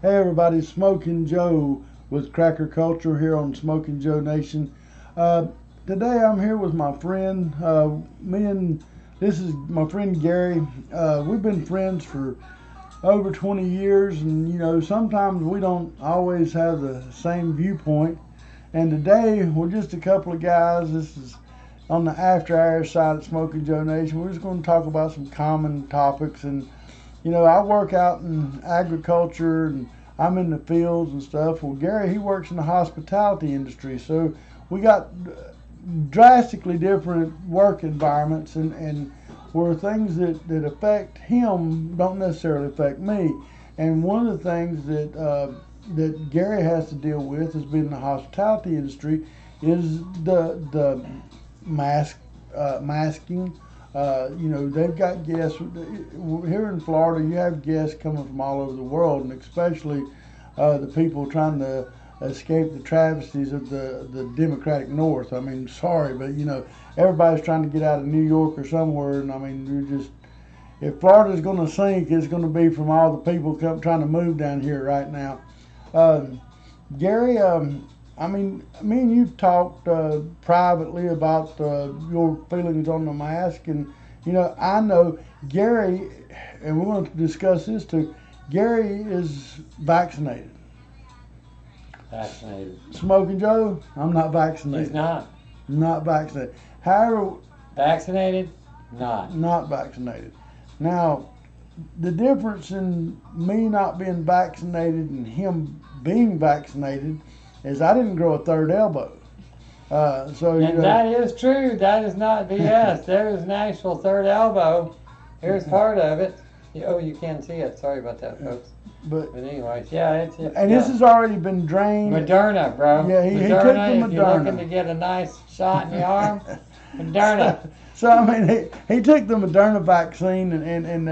Hey everybody, Smoking Joe with Cracker Culture here on Smoking Joe Nation. Uh, Today I'm here with my friend. This is my friend Gary. We've been friends for over 20 years, and sometimes we don't always have the same viewpoint. And today we're just a couple of guys. This is on the after hours side of Smoking Joe Nation. We're just going to talk about some common topics. And I work out in agriculture and I'm in the fields and stuff. Well, Gary, he works in the hospitality industry, so we got drastically different work environments, and where things that affect him don't necessarily affect me. And one of the things that Gary has to deal with as being in the hospitality industry is the masking. They've got guests here in Florida. You have guests coming from all over the world, and especially the people trying to escape the travesties of the Democratic North. I mean, sorry, but everybody's trying to get out of New York or somewhere, and I mean, if Florida's going to sink, it's going to be from all the people trying to move down here right now. Gary, I mean, me and you talked privately about your feelings on the mask, and I know Gary, and we're going to discuss this too. Gary is vaccinated. Vaccinated. Smoking Joe, I'm not vaccinated. He's not. Not vaccinated. However, Vaccinated? Not. not vaccinated. Now, the difference in me not being vaccinated and him being vaccinated is I didn't grow a third elbow. And that is true. That is not BS. There is an actual third elbow. Here's part of it. Oh, you can't see it. Sorry about that, folks. But anyways, yeah, it's and this has already been drained. Moderna, bro. Yeah, he took the Moderna. If you're Moderna. looking to get a nice shot in the arm, Moderna. So I mean, he took the Moderna vaccine and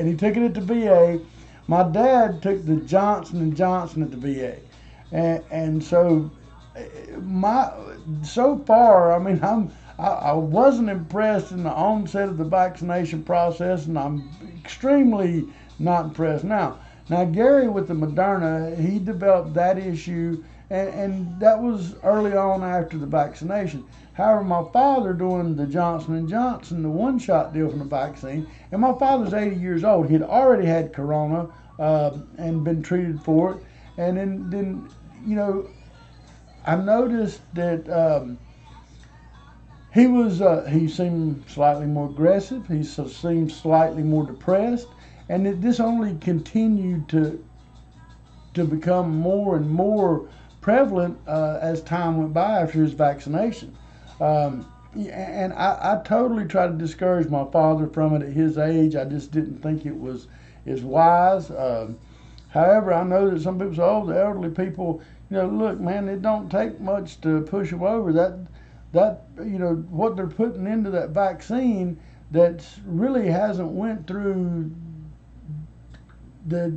he took it at the VA. My dad took the Johnson and Johnson at the VA, and so so far, I mean, I wasn't impressed in the onset of the vaccination process, and I'm extremely not impressed now. Now, Gary with the Moderna, he developed that issue, and that was early on after the vaccination. However, my father doing the Johnson and Johnson, the one-shot deal from the vaccine, and my father's 80 years old. He'd already had corona and been treated for it, and then I noticed that he seemed slightly more aggressive. He seemed slightly more depressed, and this only continued to become more and more prevalent as time went by after his vaccination. And I totally tried to discourage my father from it at his age. I just didn't think it was wise. However, I know that some people say, "Oh, the elderly people, look, man, it don't take much to push them over." That what they're putting into that vaccine that really hasn't went through the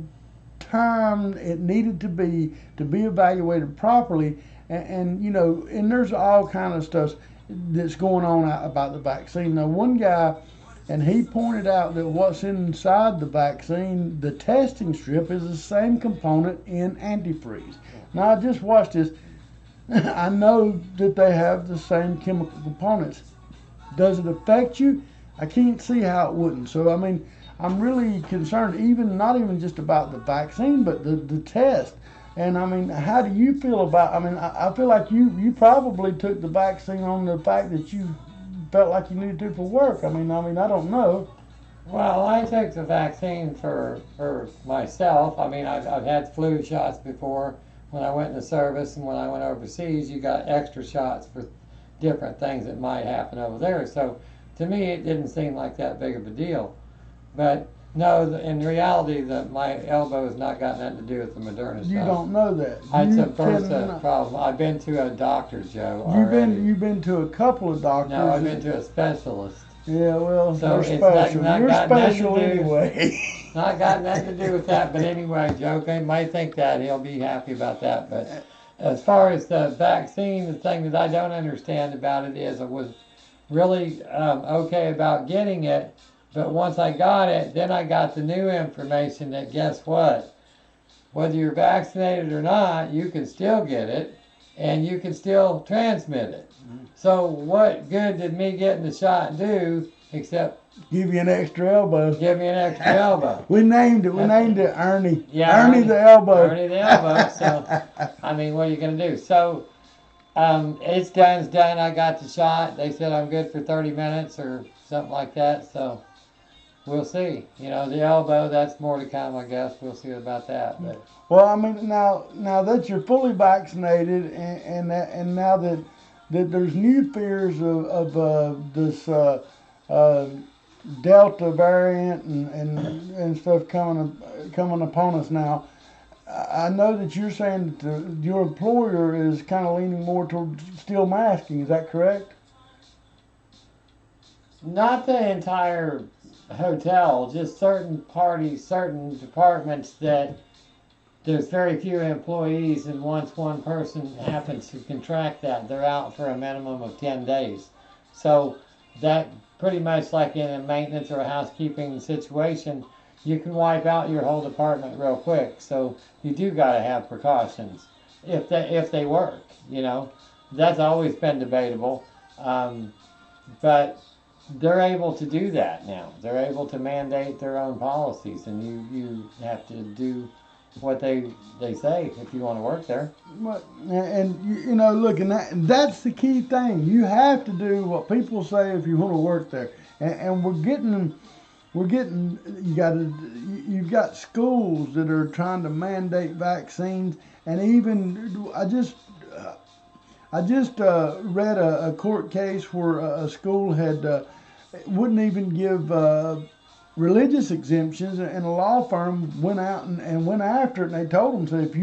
time it needed to be evaluated properly, and there's all kind of stuff that's going on about the vaccine. Now, one guy, and he pointed out that what's inside the vaccine, the testing strip, is the same component in antifreeze. Now, I just watched this. I know that they have the same chemical components. Does it affect you? I can't see how it wouldn't. So, I mean, I'm really concerned, not even just about the vaccine, but the test. And I mean, how do you feel about? I mean, I feel like you probably took the vaccine on the fact that you felt like you needed to for work. I mean, I don't know. Well, I took the vaccine for myself. I mean, I've had flu shots before when I went in the service, and when I went overseas, you got extra shots for different things that might happen over there. So to me, it didn't seem like that big of a deal. But no, in reality, my elbow has not got nothing to do with the Moderna stuff. You don't know that. It's a first problem. I've been to a doctor, Joe. You've been to a couple of doctors. No, I've been to a specialist. Yeah, well, so they're special. Not You're special anyway. Not got nothing to do with that. But anyway, Joe might think that. He'll be happy about that. But as far as the vaccine, the thing that I don't understand about it is I was really okay about getting it. But once I got it, then I got the new information that guess what? whether you're vaccinated or not, you can still get it, and you can still transmit it. So what good did me getting the shot do except Give you an extra elbow. give me an extra elbow? We named it. We named it Ernie. Yeah, Ernie the elbow. Ernie the elbow. So, I mean, what are you going to do? So, it's done. I got the shot. They said I'm good for 30 minutes or something like that. So, we'll see. You know, the elbow, that's more to come, I guess. We'll see about that. But Well, I mean, now that you're fully vaccinated, and now that there's new fears of this Delta variant and stuff coming upon us now. I know that you're saying that your employer is kind of leaning more toward still masking. Is that correct? not the entire hotel, just certain parties, certain departments that there's very few employees, and once one person happens to contract that, they're out for a minimum of 10 days. So that pretty much like in a maintenance or a housekeeping situation, you can wipe out your whole department real quick. So you do got to have precautions if they work. You know, that's always been debatable, but they're able to do that now. They're able to mandate their own policies, and you have to do what they say if you want to work there. And you know, look, and that's the key thing. You have to do what people say if you want to work there. And you've got schools that are trying to mandate vaccines, and even I just read a court case where a school wouldn't even give religious exemptions, and a law firm went out and went after it, and they told them, said,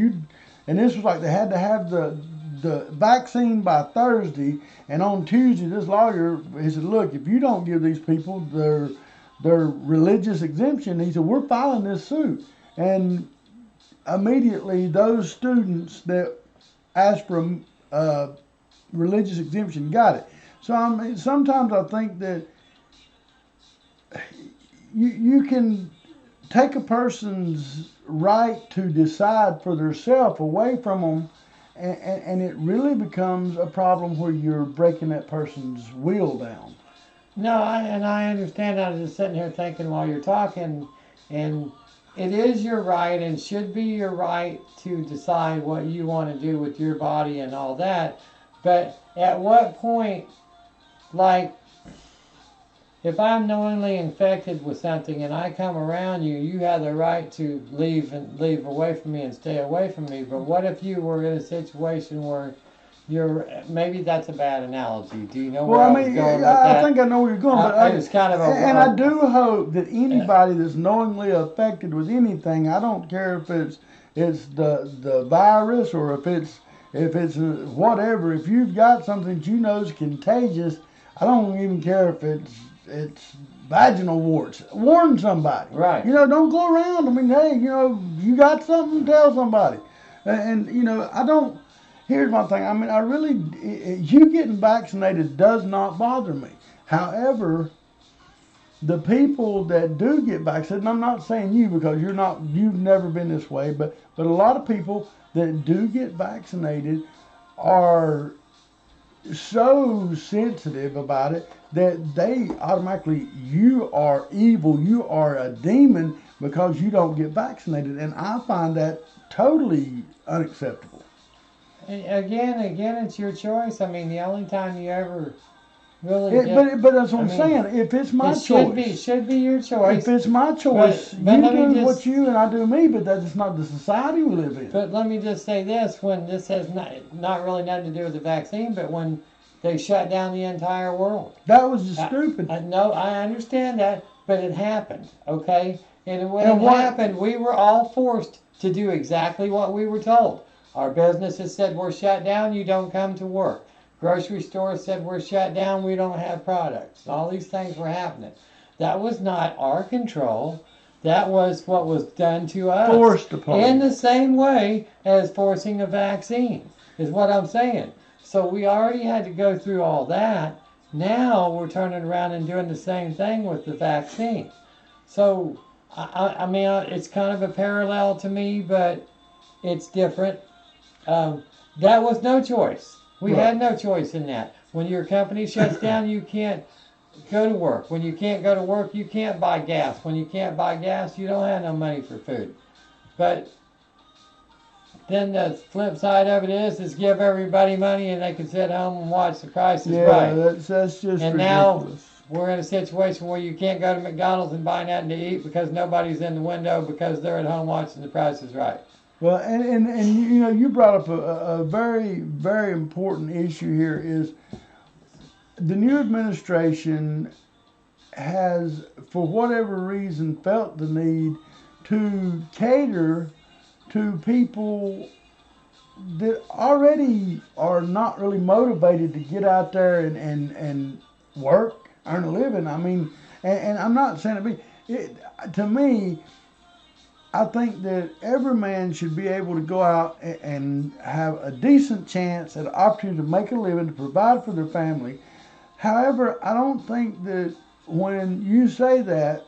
and this was like they had to have the vaccine by Thursday, and on Tuesday this lawyer, he said, look, if you don't give these people their religious exemption, he said, we're filing this suit. And immediately those students that asked for a religious exemption got it. So I mean, sometimes I think that you can take a person's right to decide for themselves away from them, and it really becomes a problem where you're breaking that person's will down. No, I understand. I was just sitting here thinking while you're talking, and it is your right and should be your right to decide what you want to do with your body and all that. But at what point, like, if I'm knowingly infected with something and I come around you, you have the right to leave away from me and stay away from me. But what if you were in a situation where maybe that's a bad analogy. Do you know where I was going with that? I think I know where you're going, but it's kind of and I do hope that anybody that's knowingly affected with anything, I don't care if it's the virus or if it's whatever, if you've got something that you know is contagious, I don't even care if it's vaginal warts. Warn somebody. Right. You know, don't go around. I mean, hey, you know, you got something, tell somebody. And you know, I don't. Here's my thing. I mean, you getting vaccinated does not bother me. However, the people that do get vaccinated, and I'm not saying you because you've never been this way, but a lot of people that do get vaccinated are so sensitive about it that they automatically, you are evil, you are a demon because you don't get vaccinated, and I find that totally unacceptable. Again, it's your choice. I mean, the only time you ever really but that's what I'm saying. If it's my choice, it should be your choice. If it's my choice, you do what you and I do me. But that's not the society we live in. But let me just say this: when this has not really nothing to do with the vaccine, but when they shut down the entire world, that was just stupid. No, I understand that, but it happened. Okay, and when it happened, we were all forced to do exactly what we were told. Our businesses said we're shut down, you don't come to work. Grocery stores said we're shut down, we don't have products. All these things were happening. That was not our control. That was what was done to us. Forced upon. In the same way as forcing a vaccine, is what I'm saying. So we already had to go through all that. Now we're turning around and doing the same thing with the vaccine. So, I mean, it's kind of a parallel to me, but it's different. That was no choice. We Right. had no choice in that. When your company shuts down, you can't go to work. When you can't go to work, you can't buy gas. When you can't buy gas, you don't have no money for food. But then the flip side of it is give everybody money and they can sit home and watch The Price is Yeah, Right. that's just And now ridiculous. we're in a situation where you can't go to McDonald's and buy nothing to eat because nobody's in the window because they're at home watching The Price is Right. Well, and you know, you brought up a very, very important issue here is the new administration has, for whatever reason, felt the need to cater to people that already are not really motivated to get out there and work, earn a living. I mean, and I'm not saying to me, I think that every man should be able to go out and have a decent chance at an opportunity to make a living, to provide for their family. However, I don't think that when you say that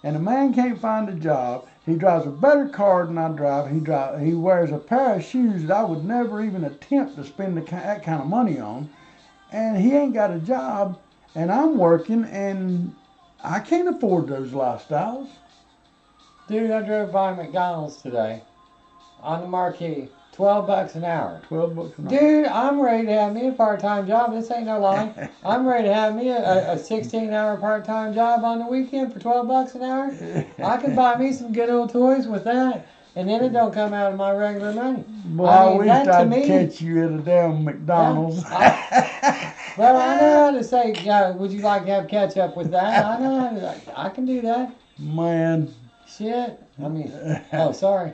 and a man can't find a job, he drives a better car than I drive, he wears a pair of shoes that I would never even attempt to spend that kind of money on, and he ain't got a job, and I'm working, and I can't afford those lifestyles. Dude, I drove by McDonald's today on the marquee. $12 an hour. $12 an hour. Dude, I'm ready to have me a part-time job. This ain't no lie. I'm ready to have me a 16-hour part-time job on the weekend for $12 an hour. I can buy me some good old toys with that, and then it don't come out of my regular money. Boy, I I mean, wish that to I'd me- catch you at a damn McDonald's. Well, I know how to say, would you like to have ketchup with that? I know how to, I can do that. Man, Shit. I mean, oh, sorry.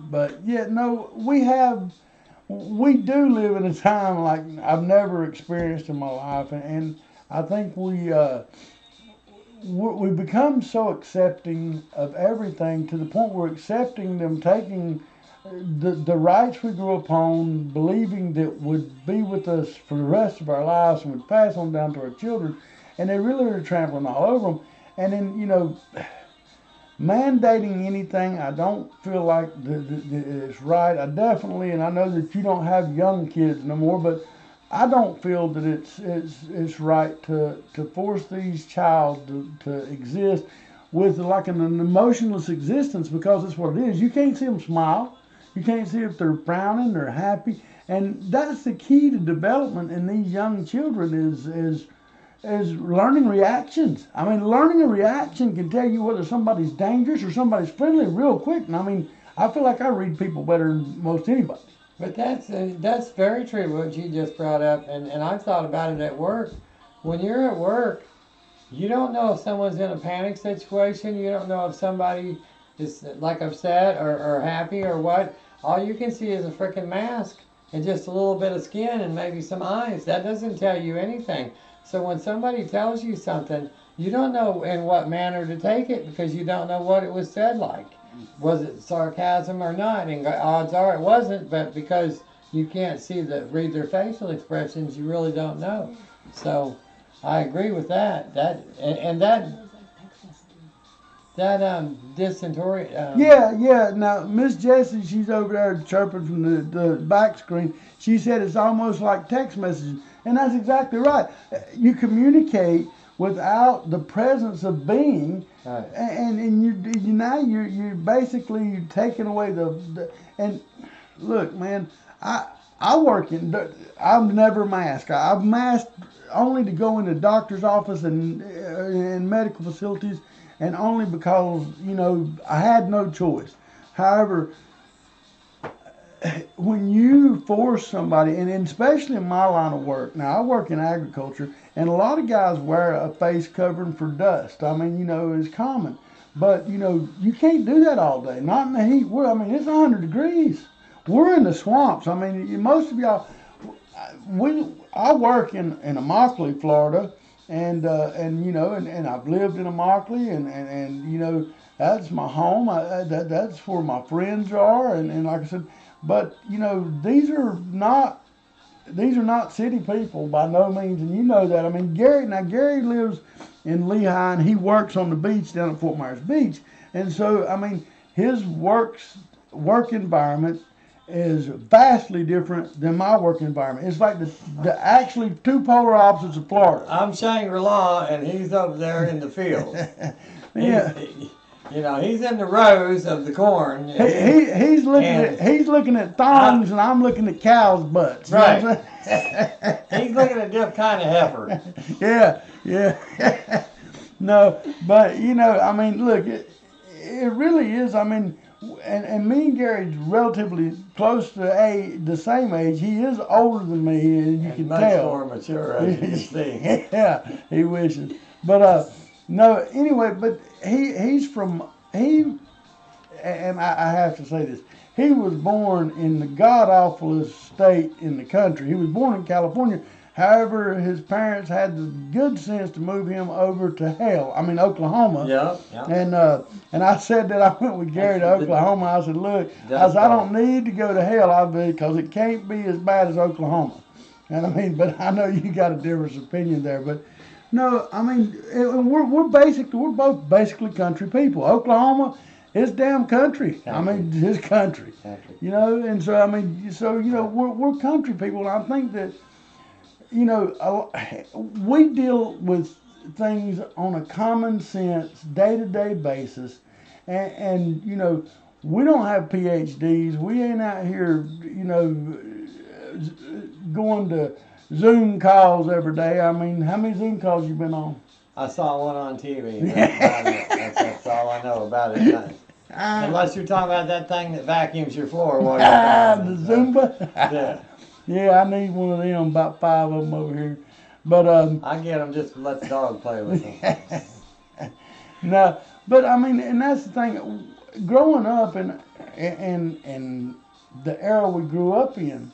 but yeah, no, we do live in a time like I've never experienced in my life, and I think we become so accepting of everything to the point we're accepting them taking the rights we grew upon, believing that would be with us for the rest of our lives and would pass on down to our children, and they really are trampling all over them. And then, you know, mandating anything, I don't feel like it's right. I definitely, and I know that you don't have young kids no more, but I don't feel that it's right to force these child to exist with like an emotionless existence, because it's what it is. You can't see them smile. You can't see if they're frowning, they're happy, and that's the key to development in these young children is learning reactions. I mean, learning a reaction can tell you whether somebody's dangerous or somebody's friendly real quick. And I mean, I feel like I read people better than most anybody. But that's very true what you just brought up, and I've thought about it at work. When you're at work, you don't know if someone's in a panic situation. You don't know if somebody is like upset or happy or what. All you can see is a freaking mask and just a little bit of skin and maybe some eyes. That doesn't tell you anything. So when somebody tells you something, you don't know in what manner to take it because you don't know what it was said like. Was it sarcasm or not? And odds are it wasn't, but because you can't read their facial expressions, you really don't know. So I agree with that. That dysentery. Yeah. Now, Miss Jessie, she's over there chirping from the back screen. She said it's almost like text messaging, and that's exactly right. You communicate without the presence of being, Right. and you're basically taking away the and look, man, I work I'm never masked. I've masked only to go into doctor's office and in medical facilities, and only because, you know, I had no choice. However, when you force somebody, and especially in my line of work, now I work in agriculture, and a lot of guys wear a face covering for dust. I mean, you know, it's common. But, you know, you can't do that all day. Not in the heat. It's 100 degrees. We're in the swamps. I mean, most of y'all, I work in Immokalee, Florida, and you know, and I've lived in Immokalee, and you know, that's my home. That's where my friends are, and like I said, but you know, these are not city people by no means, and you know that. I mean, Gary lives in Lehigh, and he works on the beach down at Fort Myers Beach, and so I mean, his work environment is vastly different than my work environment. It's like the actually two polar opposites of Florida. I'm Shangri-La, and he's over there in the field. Yeah. You know, he's in the rows of the corn. He's looking at thongs, and I'm looking at cows' butts. Right. You know what I'm saying? He's looking at different kind of heifer. Yeah. No, but you know, I mean, look, it really is. I mean, and me and Gary's relatively close to the same age. He is older than me, and you can much tell. more mature, as you can see. Yeah, he wishes. But no, anyway, but he's from and I have to say this. He was born in the god-awfulest state in the country. He was born in California. However, his parents had the good sense to move him over to Oklahoma. Yeah. And I said that I went with Gary to Oklahoma. I said, look, I don't need to go to hell, because it can't be as bad as Oklahoma. And I mean, but I know you got a different opinion there. But no, I mean, we're both basically country people. Oklahoma is damn country. I mean, it's country. You know, and so I mean, we're country people, and I think that, you know, we deal with things on a common sense, day-to-day basis, and you know, we don't have PhDs. We ain't out here, you know, going to Zoom calls every day. I mean, how many Zoom calls you been on? I saw one on TV. That's all I know about it. Unless you're talking about that thing that vacuums your floor while you're the Zumba. Yeah. Yeah, I need one of them. About 5 of them over here. But I get them just to let the dog play with them. No, but I mean, and that's the thing. Growing up in the era we grew up in,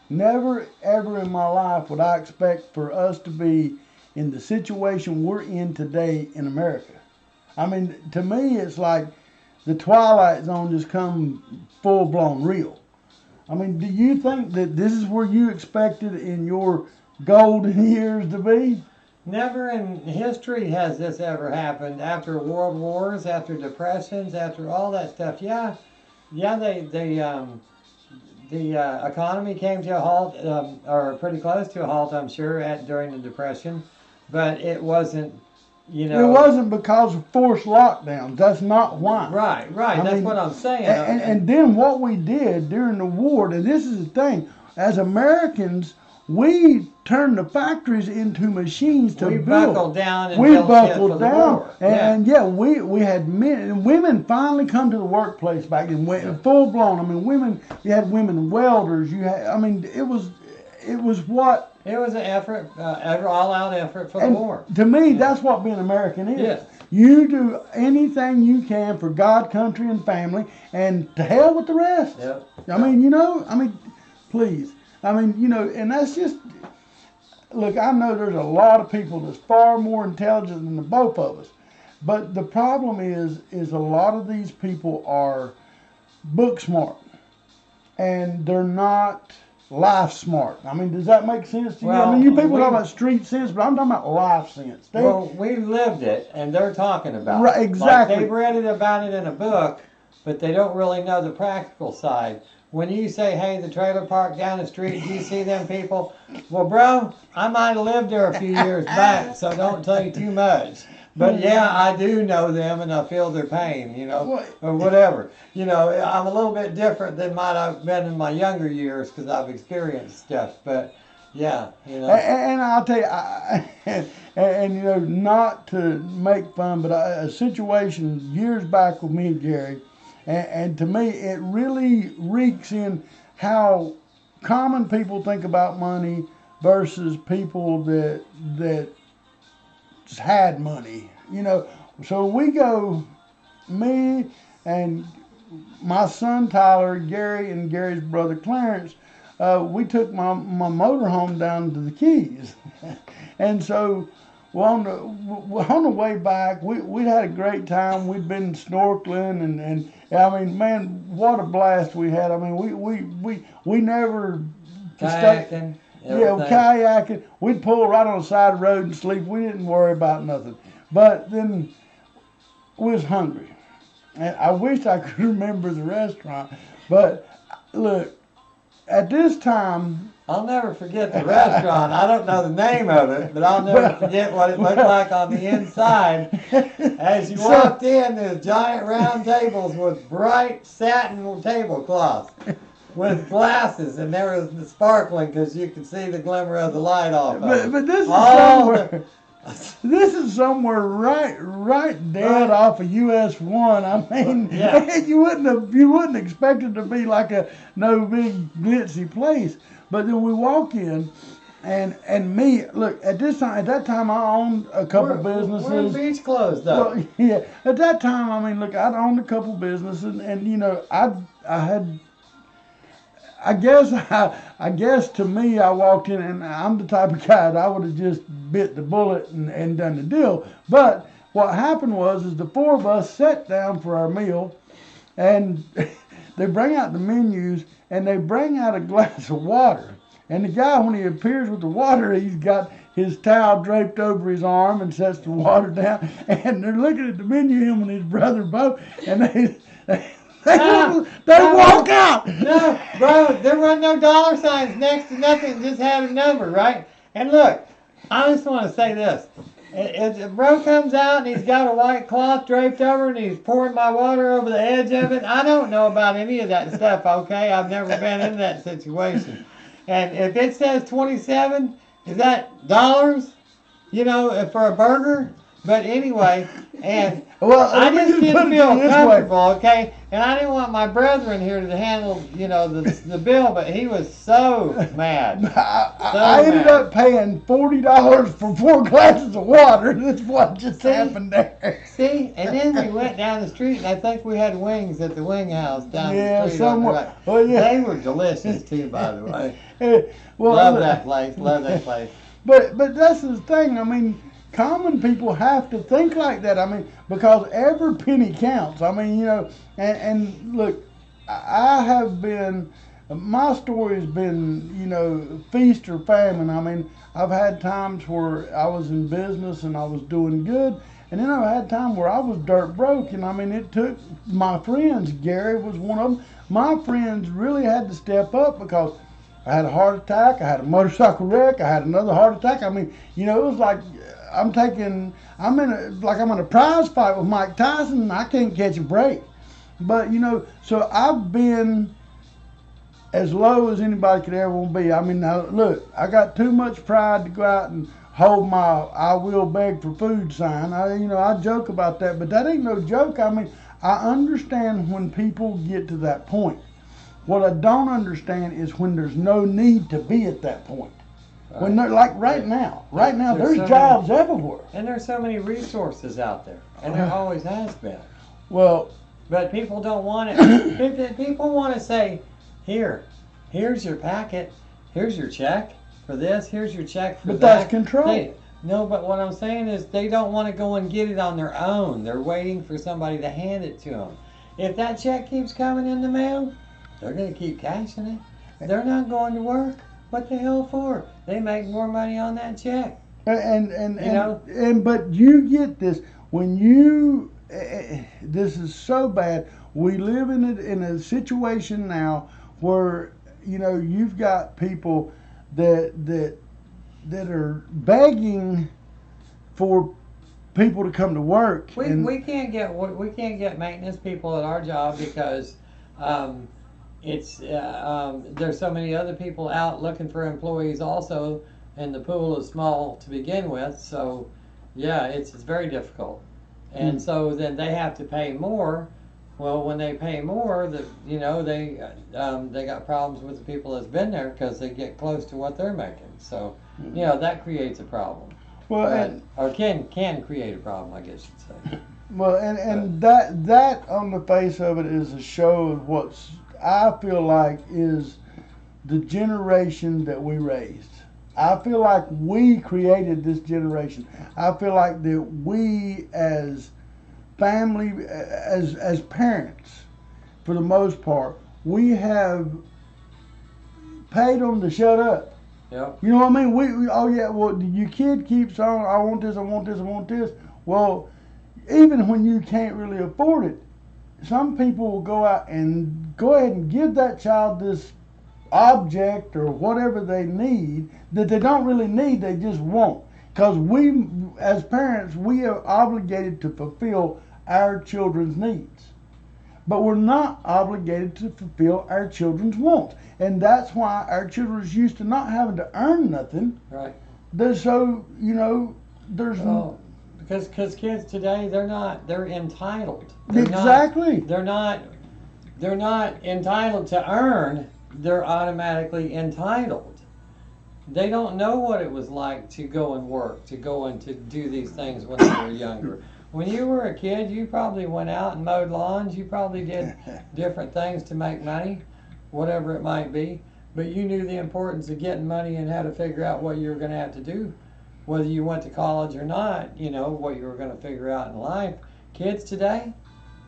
never ever in my life would I expect for us to be in the situation we're in today in America. I mean, to me, it's like the Twilight Zone just come full blown real. I mean, do you think that this is where you expected in your golden years to be? Never in history has this ever happened. After world wars, after depressions, after all that stuff. The economy came to a halt, or pretty close to a halt, I'm sure, during the Depression. But it wasn't, you know. It wasn't because of forced lockdowns. That's not why. Right. That's what I'm saying. And then what we did during the war, and this is the thing, as Americans, we turned the factories into machines to build. We buckled down and built shit for the war. And we had men and women finally come to the workplace back then, full blown. I mean, you had women welders. It was an effort, all-out effort for the war. To me, that's what being American is. Yeah. You do anything you can for God, country, and family, and to hell with the rest. Yep. Please. And that's just, look, I know there's a lot of people that's far more intelligent than the both of us. But the problem is a lot of these people are book smart, and they're not life smart. I mean, does that make sense to you? Well, I mean, you people talk about street sense, but I'm talking about life sense. We lived it, and they're talking about it. Exactly. Like they've read about it in a book, but they don't really know the practical side. When you say, hey, the trailer park down the street, do you see them people? Well, bro, I might have lived there a few years back, so don't tell you too much. But yeah, I do know them, and I feel their pain, or whatever. I'm a little bit different than might have been in my younger years because I've experienced stuff. But yeah, And I'll tell you, not to make fun, but a situation years back with me and Gary, and to me, it really reeks in how common people think about money versus people that had money, So we go, me and my son Tyler, Gary, and Gary's brother Clarence. We took my motorhome down to the Keys, and so on the way back, we'd had a great time. We'd been snorkeling, and I mean, man, what a blast we had. I mean, we never kayaking. Kayaking. We'd pull right on the side of the road and sleep. We didn't worry about nothing. But then we was hungry. and I wish I could remember the restaurant. But look, at this time, I'll never forget the restaurant. I don't know the name of it, but I'll never forget what it looked like on the inside. As you walked in, there's giant round tables with bright satin tablecloths with glasses, and there was the sparkling because you could see the glimmer of the light off of it. But this is somewhere. This is somewhere right dead off of US 1. I mean, Yeah. you wouldn't expect it to be like no big glitzy place. But then we walk in, and me, look, at that time I owned a couple businesses. We're in beach clothes though. Well, yeah, at that time, I mean, look, I'd owned a couple businesses, and you know, I had. I guess to me, I walked in, and I'm the type of guy that I would have just bit the bullet and done the deal. But what happened is the four of us sat down for our meal, and they bring out the menus, and they bring out a glass of water. And the guy, when he appears with the water, he's got his towel draped over his arm and sets the water down. And they're looking at the menu, him and his brother both, and they walk out. No, bro, there weren't no dollar signs next to nothing. Just had a number, right? And look, I just want to say this. If bro comes out and he's got a white cloth draped over and he's pouring my water over the edge of it, I don't know about any of that stuff, okay? I've never been in that situation. And if it says 27, is that dollars? You know, for a burger? But anyway, and well, I just didn't feel this comfortable, okay? And I didn't want my brethren here to handle, you know, the bill, but he was so mad. I ended up paying $40 for 4 glasses of water. That's what just happened there. See, and then we went down the street, and I think we had wings at the Wing House down the street. Somewhere. Right. Well, yeah. They were delicious too, by the way. Well, Love that place. Love that place. But that's the thing. I mean, common people have to think like that. I mean, because every penny counts. I mean, you know, and look, I have been, my story has been, you know, feast or famine. I mean, I've had times where I was in business and I was doing good, and then I've had times where I was dirt broke. And I mean, it took my friends, Gary was one of them, my friends really had to step up because I had a heart attack, I had a motorcycle wreck, I had another heart attack. I mean, you know, it was like I'm in a prize fight with Mike Tyson, and I can't catch a break. But you know, so I've been as low as anybody could ever want to be. I mean, now look, I got too much pride to go out and hold my "I will beg for food" sign. I joke about that, but that ain't no joke. I mean, I understand when people get to that point. What I don't understand is when there's no need to be at that point. Right. When they're like right now, there's jobs everywhere. And there's so many resources out there, and there always has been. Well, but people don't want it. People want to say, here's your packet, here's your check for this, here's your check for that. But that's control. No, but what I'm saying is they don't want to go and get it on their own. They're waiting for somebody to hand it to them. If that check keeps coming in the mail, they're going to keep cashing it. They're not going to work. What the hell for? They make more money on that check. But you get this when you. This is so bad. We live in a situation now where you've got people that are begging for people to come to work. We can't get maintenance people at our job because. There's so many other people out looking for employees also, and the pool is small to begin with. So, yeah, it's very difficult, and so then they have to pay more. Well, when they pay more, they got problems with the people that's been there because they get close to what they're making. So, that creates a problem. Well, or can create a problem, I guess you'd say. Well, that on the face of it is a show of what's I feel like is the generation that we raised. I feel like we created this generation. I feel like that we as family, as parents, for the most part, we have paid them to shut up. Yep. You know what I mean? Your kid keeps on, I want this, I want this, I want this. Well, even when you can't really afford it, some people will go out and go ahead and give that child this object or whatever they need that they don't really need, they just want. Because we, as parents, we are obligated to fulfill our children's needs. But we're not obligated to fulfill our children's wants. And that's why our children is used to not having to earn nothing. Right. They're so, there's Well, because kids today, they're entitled. exactly. They're not entitled to earn. They're automatically entitled. They don't know what it was like to go and work, to go and to do these things when they were younger. When you were a kid, you probably went out and mowed lawns. You probably did different things to make money, whatever it might be. But you knew the importance of getting money and how to figure out what you were going to have to do. Whether you went to college or not, what you were going to figure out in life. Kids today,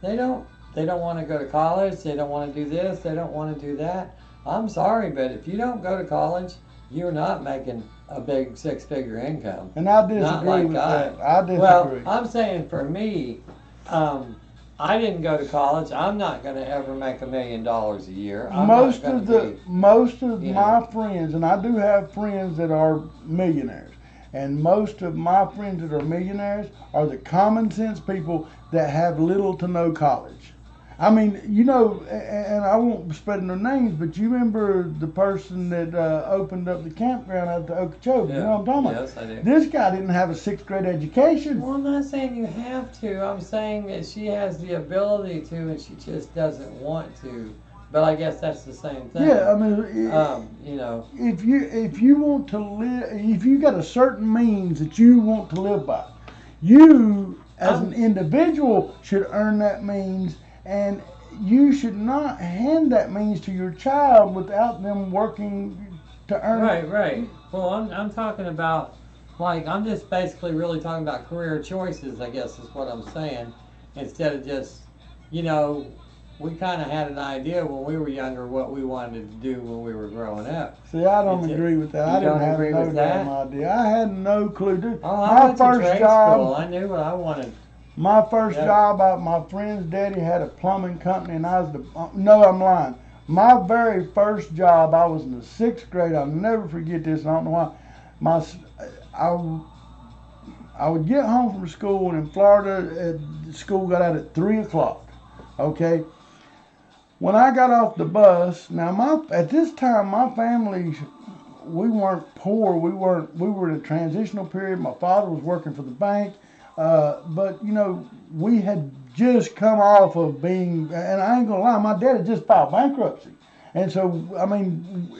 they don't want to go to college. They don't want to do this. They don't want to do that. I'm sorry, but if you don't go to college, you're not making a big six-figure income. And I disagree Not like with I. that. I disagree. Well, I'm saying for me, I didn't go to college. I'm not going to ever make $1 million a year. most of you my friends, and I do have friends that are millionaires, and most of my friends that are millionaires are the common sense people that have little to no college. I mean, and I won't be spreading their names, but you remember the person that opened up the campground out to Okeechobee? Yeah. You know what I'm talking Yes, I do. about? This guy didn't have a sixth grade education. Well, I'm not saying you have to. I'm saying that she has the ability to, and she just doesn't want to. But I guess that's the same thing. Yeah, I mean, if you want to live, if you got a certain means that you want to live by, you as an individual should earn that means, and you should not hand that means to your child without them working to earn it. Right. Well, I'm talking about, I'm just basically really talking about career choices, I guess is what I'm saying. Instead of just, we kind of had an idea when we were younger what we wanted to do when we were growing up. See, I don't agree with that. I didn't have agree no with damn that? idea. I had no clue. Dude, Oh, I went to trade school. job, I knew what I wanted. my first Yeah. job, my friend's daddy had a plumbing company, and I was no, I'm lying. My very first job, I was in the sixth grade. I'll never forget this. I don't know why. I would get home from school, and in Florida, school got out at 3:00. Okay. When I got off the bus, now at this time my family, we weren't poor. We were in a transitional period. My father was working for the bank, but we had just come off of being, and I ain't gonna lie, my dad had just filed bankruptcy, and so I mean,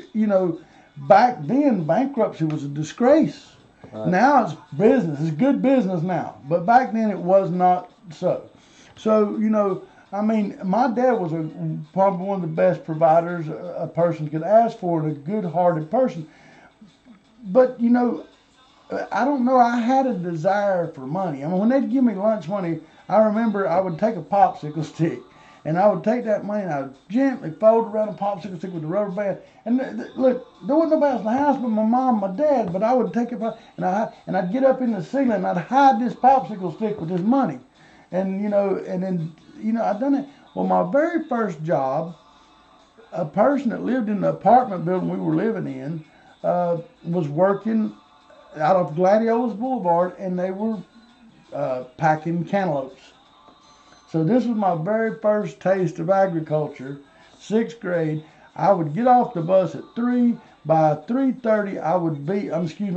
back then bankruptcy was a disgrace. Right. Now it's business. It's good business now, but back then it was not so. So I mean, my dad was probably one of the best providers a person could ask for, and a good-hearted person. But I don't know. I had a desire for money. I mean, when they'd give me lunch money, I remember I would take a popsicle stick, and I would take that money and I would gently fold around a popsicle stick with a rubber band. And look, there wasn't nobody else in the house but my mom and my dad. But I would take it and I'd get up in the ceiling and I'd hide this popsicle stick with this money, and then. I've done it. Well, my very first job, a person that lived in the apartment building we were living in was working out of Gladiolas Boulevard, and they were packing cantaloupes. So this was my very first taste of agriculture, sixth grade. I would get off the bus at 3. By 3:30,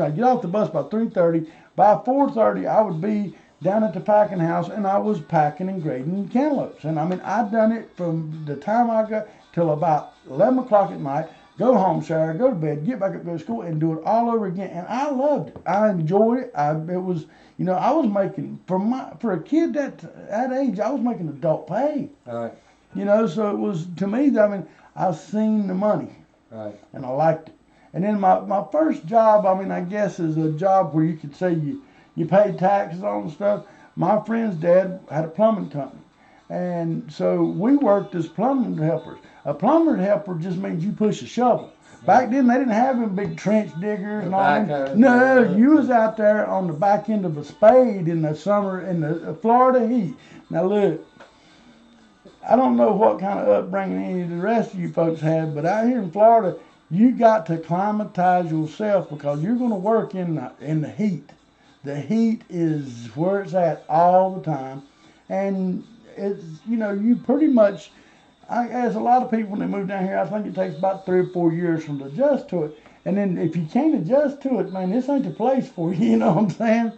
I'd get off the bus by 3:30. By 4:30, I would be down at the packing house, and I was packing and grading cantaloupes. And I mean, I'd done it from the time I got till about 11 o'clock at night, go home, shower, go to bed, get back up, go to school, and do it all over again. And I loved it. I enjoyed it. It was, I was making, for a kid that age, I was making adult pay. All right. So it was, to me, I mean, I seen the money. Right. And I liked it. And then my first job, I mean, I guess is a job where you could say you paid taxes on stuff. My friend's dad had a plumbing company. And so we worked as plumbing helpers. A plumber helper just means you push a shovel. Back then they didn't have them big trench diggers and all that. No, you was out there on the back end of a spade in the summer in the Florida heat. Now look, I don't know what kind of upbringing any of the rest of you folks had, but out here in Florida, you got to climatize yourself because you're going to work in the heat. The heat is where it's at all the time, and it's you pretty much. As a lot of people when they move down here, I think it takes about 3 or 4 years for them to adjust to it. And then if you can't adjust to it, man, this ain't the place for you. You know what I'm saying?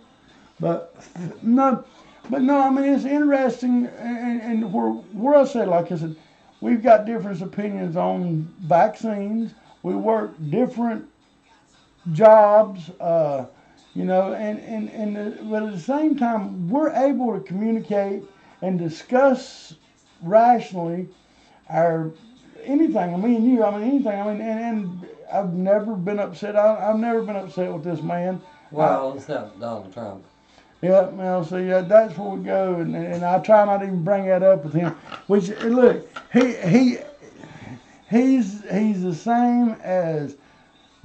But no, I mean it's interesting, and where I said, like I said, we've got different opinions on vaccines. We work different jobs, but at the same time, we're able to communicate and discuss rationally our anything. I mean, anything. And I've never been upset. I've never been upset with this man. Well, except Donald Trump. Yeah, well, see, that's where we go, and I try not to even bring that up with him. Which, look, he's the same as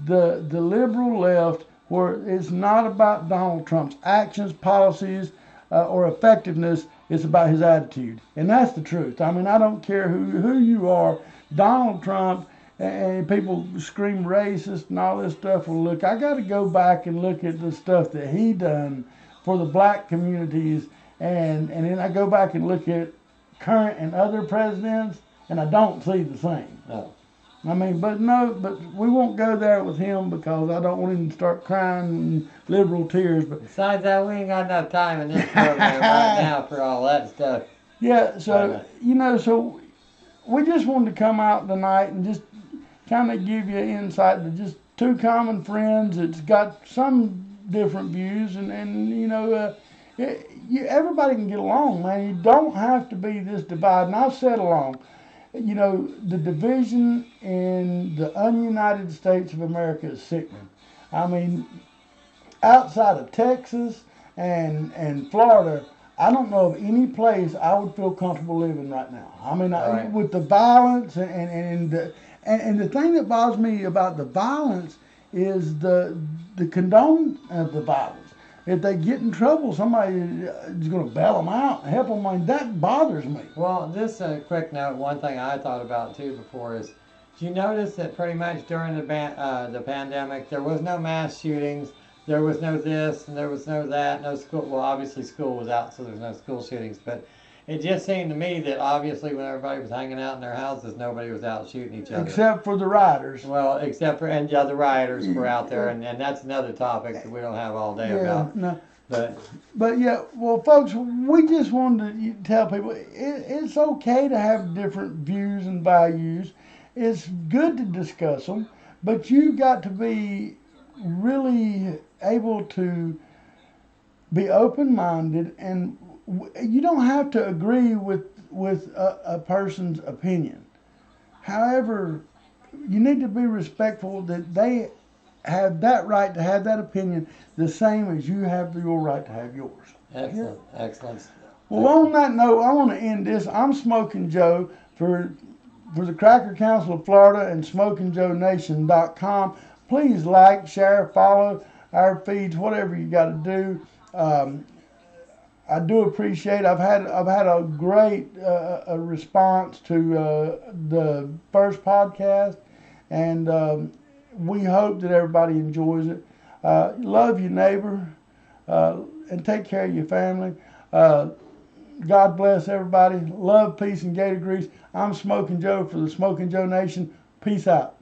the liberal left, where it's not about Donald Trump's actions, policies, or effectiveness. It's about his attitude, and that's the truth. I mean, I don't care who you are, Donald Trump. And people scream racist and all this stuff. Well, look, I got to go back and look at the stuff that he done for the black communities, and then I go back and look at current and other presidents, and I don't see the same. No. I mean, but we won't go there with him because I don't want him to start crying liberal tears. But besides that, we ain't got enough time in this program right now for all that stuff. Yeah, so so we just wanted to come out tonight and just kind of give you insight to just two common friends that's got some different views, and everybody can get along, man. You don't have to be this divided. And I've said along, the division in the ununited states of America is sickening. I mean, outside of Texas and Florida, I don't know of any place I would feel comfortable living right now. I mean, Right. With the violence and the thing that bothers me about the violence is the condone of the violence. If they get in trouble, somebody is going to bail them out and help them. I mean, that bothers me. Well, just a quick note, one thing I thought about too before is, did you notice that pretty much during the pandemic, there was no mass shootings, there was no this, and there was no that, no school, well, obviously school was out, so there's no school shootings, but it just seemed to me that obviously when everybody was hanging out in their houses, nobody was out shooting each other. Except for the rioters. Well, except for, and the rioters were out there, and that's another topic that we don't have all day about. No. But yeah, well, folks, we just wanted to tell people it's okay to have different views and values. It's good to discuss them, but you got to be really able to be open-minded, and you don't have to agree with a person's opinion. However, you need to be respectful that they have that right to have that opinion the same as you have your right to have yours. excellent. Well, on that note, I want to end this. I'm Smoking Joe for the Cracker Council of Florida and SmokingJoeNation.com. Please like, share, follow our feeds, whatever you got to do. I do appreciate. I've had a great response to the first podcast, and we hope that everybody enjoys it. Love your neighbor, and take care of your family. God bless everybody. Love, peace, and gator grease. I'm Smoking Joe for the Smoking Joe Nation. Peace out.